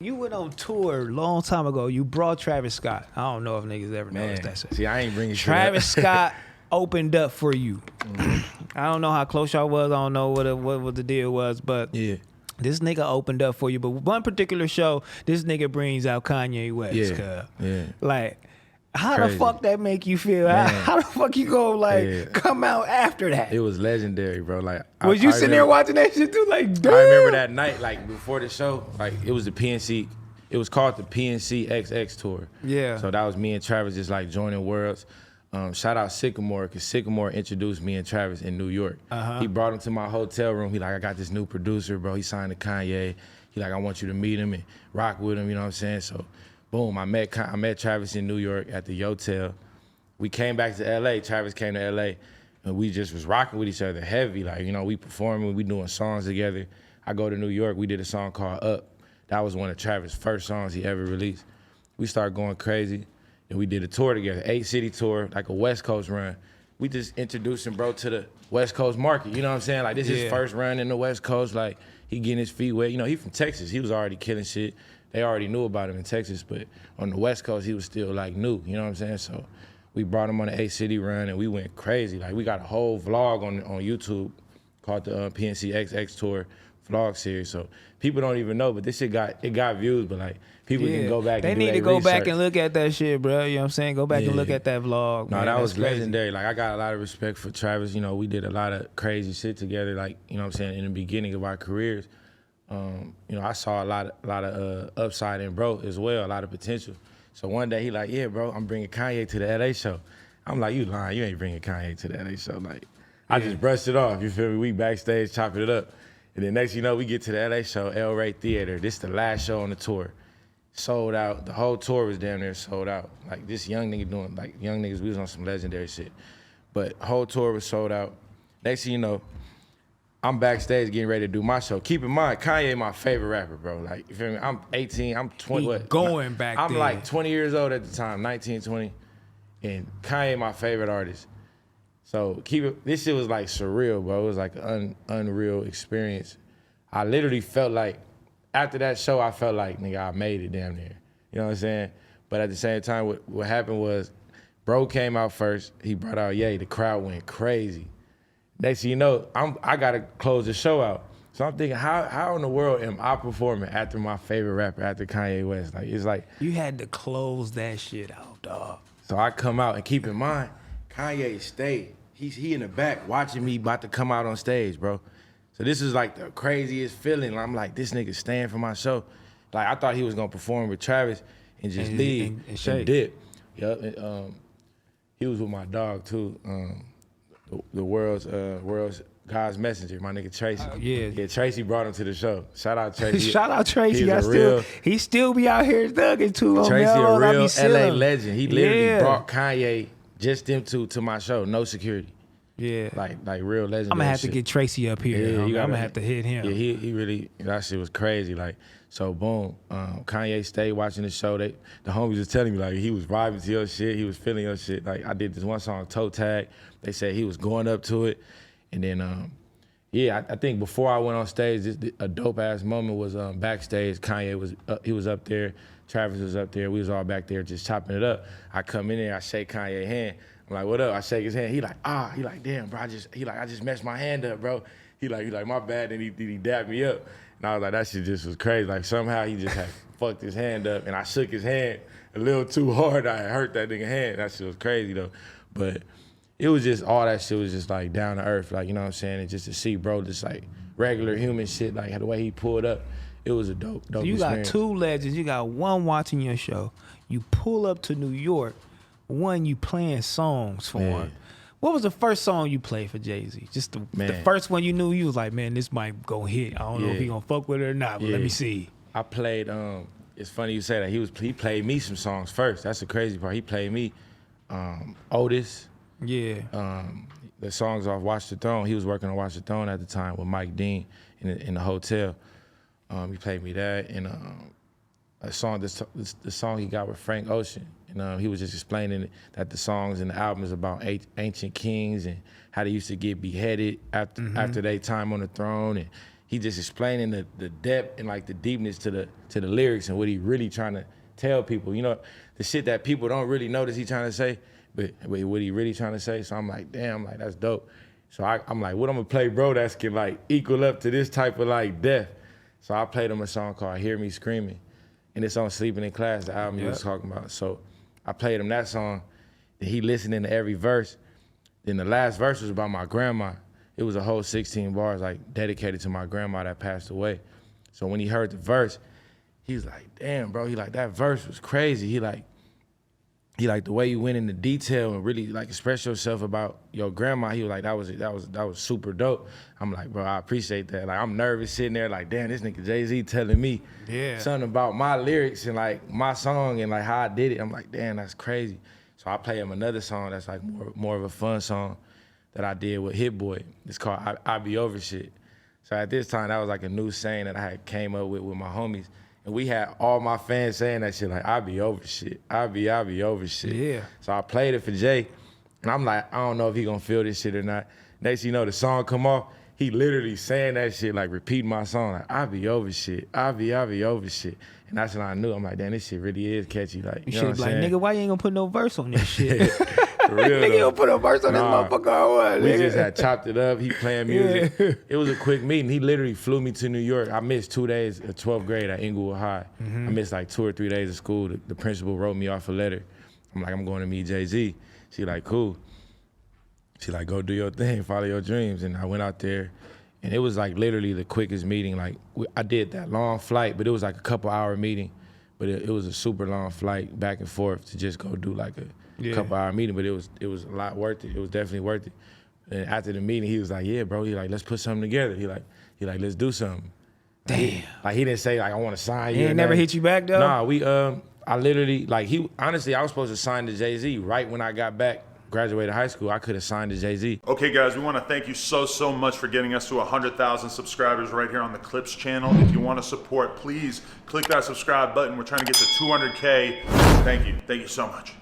You went on tour a long time ago. You brought Travis Scott. I don't know if niggas ever noticed that shit. See, I ain't bringing Travis Scott opened up for you. I don't know how close y'all was. I don't know what the deal was, but Yeah. this nigga opened up for you. But one particular show, this nigga brings out Kanye West. Yeah. Like, how Crazy. the fuck that make you feel? How the fuck you go come out after that? It was legendary, bro. Like, Was you sitting there watching that shit too? Like, damn. I remember that night, like before the show, like it was the PNC. It was called the PNC XX tour. Yeah. So that was me and Travis just like joining worlds. Shout out Sycamore, because Sycamore introduced me and Travis in New York. He brought him to my hotel room. He like, I got this new producer, bro. He signed to Kanye. He like, I want you to meet him and rock with him. You know what I'm saying? So, boom, I met Travis in New York at the Yotel. We came back to LA. Travis came to LA, and we just was rocking with each other heavy. Like, you know, we performing, we doing songs together. I go to New York. We did a song called Up. That was one of Travis' first songs he ever released. We started going crazy, and we did a tour together, 8-city tour, like a West Coast run. We just introduced him, bro, to the West Coast market. You know what I'm saying? Like, this is his first run in the West Coast. Like, he getting his feet wet. You know, he from Texas. He was already killing shit. They already knew about him in Texas, but on the West Coast, he was still, like, new. You know what I'm saying? So we brought him on the 8-city run, and we went crazy. Like, we got a whole vlog on YouTube called the PNC XX Tour vlog series. So people don't even know, but this shit got views, but like people can go back and do their research. They need to go back and look at that shit, bro. You know what I'm saying? Go back and look at that vlog. No, man. that was crazy. legendary. Like, I got a lot of respect for Travis. You know, we did a lot of crazy shit together, like, you know what I'm saying, in the beginning of our careers. You know, I saw a lot of upside in bro as well, a lot of potential. So one day he like, yeah, bro, I'm bringing Kanye to the LA show. I'm like, you lying, you ain't bringing Kanye to the LA show. Like, I just brushed it off, you feel me? We backstage chopping it up. And then next you know, we get to the LA show, El Rey Theater. This the last show on the tour. Sold out. The whole tour was damn near sold out. Like, this young nigga doing, like, young niggas, we was on some legendary shit. But whole tour was sold out. Next thing you know, I'm backstage getting ready to do my show. Keep in mind, Kanye my favorite rapper, bro. Like, you feel me? I'm 18, I'm 20. I'm like 20 years old at the time, 19, 20. And Kanye my favorite artist. So this shit was like surreal, bro. It was like an unreal experience. I literally felt like, after that show, I felt like, nigga, I made it damn near. You know what I'm saying? But at the same time, what happened was, bro came out first. He brought out Ye. The crowd went crazy. Next thing you know, I gotta close the show out. So I'm thinking, how in the world am I performing after my favorite rapper, after Kanye West? Like, it's like, you had to close that shit out, dog. So I come out, and keep in mind, Kanye stayed. He in the back watching me about to come out on stage, bro. So this is like the craziest feeling. I'm like, this nigga staying for my show. Like, I thought he was gonna perform with Travis and just leave and dip. Yep. And, he was with my dog too. The world's God's messenger, my nigga Tracy. Yeah, Tracy brought him to the show. Shout out Tracy. Shout out Tracy. He still be out here thugging too. Tracy a real LA legend. He literally brought Kanye, just them two, to my show, no security. Yeah. Like real legend. I'm gonna have to get Tracy up here. I'm gonna have to hit him. Yeah, he really, that shit was crazy. Like, so boom, Kanye stayed watching the show. The homies was telling me, like, he was vibing to your shit, he was feeling your shit. Like, I did this one song, Toe Tag. They said he was going up to it. And then, I think before I went on stage, a dope ass moment was backstage. Kanye was up there, Travis was up there. We was all back there just chopping it up. I come in there, I shake Kanye's hand. I'm like, what up? I shake his hand. He like, damn, bro. I just messed my hand up, bro. He like, my bad. And he dabbed me up. And I was like, that shit just was crazy. Like, somehow he just had fucked his hand up, and I shook his hand a little too hard. I hurt that nigga hand. That shit was crazy though. But it was just, all that shit was just like down to earth. Like, you know what I'm saying? And just to see bro just like regular human shit, like the way he pulled up, it was a dope so you experience. Got two legends. You got one watching your show. You pull up to New York. One, you playing songs for him. What was the first song you played for Jay-Z? Just the first one you knew, you was like, man, this might go hit. I don't know if he gonna fuck with it or not, but let me see. I played, it's funny you say that. He played me some songs first. That's the crazy part. He played me Otis. Yeah. The songs off Watch the Throne. He was working on Watch the Throne at the time with Mike Dean in the hotel. He played me that, and a song, the song he got with Frank Ocean. And he was just explaining that the songs and the albums about ancient kings and how they used to get beheaded after their time on the throne. And he just explaining the depth and like the deepness to the lyrics and what he really trying to tell people. You know, the shit that people don't really notice he trying to say, but what he really trying to say. So I'm like, damn, like that's dope. So I'm like, what I'm gonna play, bro, that's can like equal up to this type of like depth. So I played him a song called Hear Me Screaming, and it's on Sleeping in Class, the album you was talking about. So I played him that song, and he listening to every verse. Then the last verse was about my grandma. It was a whole 16 bars like dedicated to my grandma that passed away. So when he heard the verse, he was like, damn, bro, he like, that verse was crazy. He like the way you went into detail and really like express yourself about your grandma. He was like, that was super dope. I'm like, bro, I appreciate that. Like I'm nervous sitting there like, damn, this nigga Jay-Z telling me something about my lyrics and like my song and like how I did it. I'm like, damn, that's crazy. So I play him another song that's like more of a fun song that I did with Hit Boy. It's called I Be Over Shit. So at this time, that was like a new saying that I had came up with my homies. And we had all my fans saying that shit, like, I be over shit. I be over shit. Yeah. So I played it for Jay, and I'm like, I don't know if he gonna feel this shit or not. Next thing you know, the song come off, he literally saying that shit, like repeating my song, like, I be over shit. I be over shit. And that's when I knew, I'm like, damn, this shit really is catchy. Like, you know what I'm like, saying? nigga, why you ain't gonna put no verse on this shit? For real, nigga, you don't put a verse on this motherfucker or what? We nigga? just had chopped it up. He playing music. Yeah. It was a quick meeting. He literally flew me to New York. I missed 2 days of 12th grade at Inglewood High. I missed like 2 or 3 days of school. The principal wrote me off a letter. I'm like, I'm going to meet Jay-Z. She like, cool. She like, go do your thing, follow your dreams. And I went out there, and it was like literally the quickest meeting. Like I did that long flight, but it was like a couple-hour meeting. But it was a super long flight back and forth to just go do like a couple-hour meeting. But it was a lot worth it. It was definitely worth it. And after the meeting, he was like, yeah, bro. He like, let's put something together. He like, let's do something. Damn. He didn't say like, I want to sign you. He ain't never hit you back though? Nah, I literally, like honestly, I was supposed to sign to Jay-Z right when I got back, graduated high school. I could have signed to Jay-Z. Okay guys, we want to thank you so much for getting us to 100,000 subscribers right here on the Clips channel. If you want to support, please click that subscribe button. We're trying to get to 200K. Thank you so much.